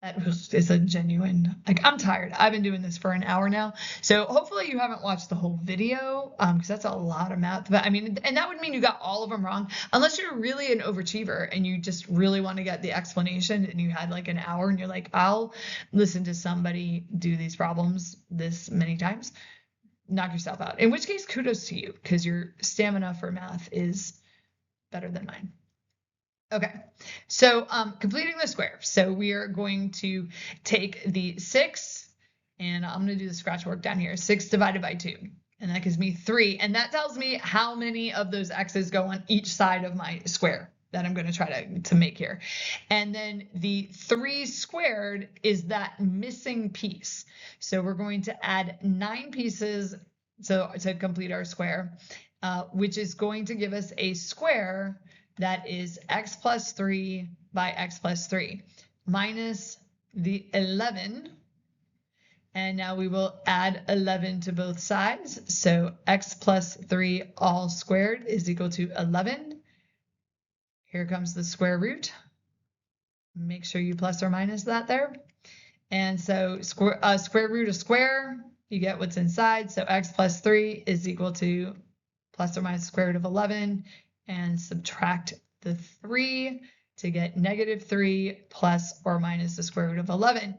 That is a genuine, like, I'm tired. I've been doing this for an hour now. So hopefully you haven't watched the whole video, because that's a lot of math. But I mean, and that would mean you got all of them wrong, unless you're really an overachiever and you just really want to get the explanation and you had like an hour and you're like, I'll listen to somebody do these problems this many times. Knock yourself out. In which case, kudos to you, because your stamina for math is better than mine. Okay, so completing the square. So we are going to take the 6, and I'm going to do the scratch work down here. 6 divided by 2, and that gives me 3. And that tells me how many of those x's go on each side of my square that I'm going to try to make here. And then the 3 squared is that missing piece. So we're going to add 9 pieces to complete our square, which is going to give us a square that is x plus 3 by x plus 3 minus the 11. And now we will add 11 to both sides. So x plus 3 all squared is equal to 11. Here comes the square root. Make sure you plus or minus that there. And so square root of square, you get what's inside. So x plus 3 is equal to plus or minus the square root of 11. And subtract the 3 to get -3 plus or minus the square root of 11.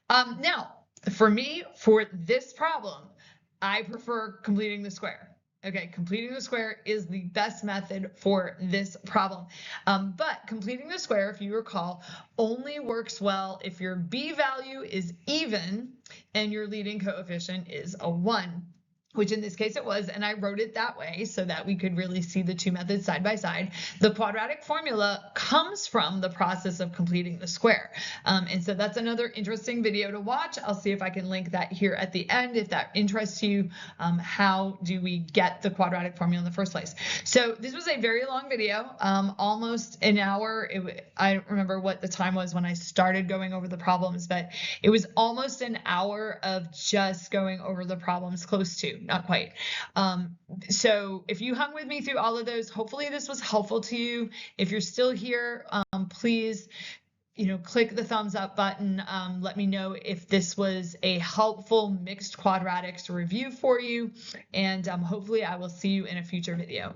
Now, for me, for this problem, I prefer completing the square. Okay, completing the square is the best method for this problem. But completing the square, if you recall, only works well if your b value is even and your leading coefficient is a 1. Which in this case it was, and I wrote it that way so that we could really see the two methods side by side. The quadratic formula comes from the process of completing the square. And so that's another interesting video to watch. I'll see if I can link that here at the end if that interests you. How do we get the quadratic formula in the first place? So this was a very long video, almost an hour. I don't remember what the time was when I started going over the problems, but it was almost an hour of just going over the problems, close to. Not quite. So if you hung with me through all of those, hopefully this was helpful to you. If you're still here, please, click the thumbs up button. Let me know if this was a helpful mixed quadratics review for you. And hopefully I will see you in a future video.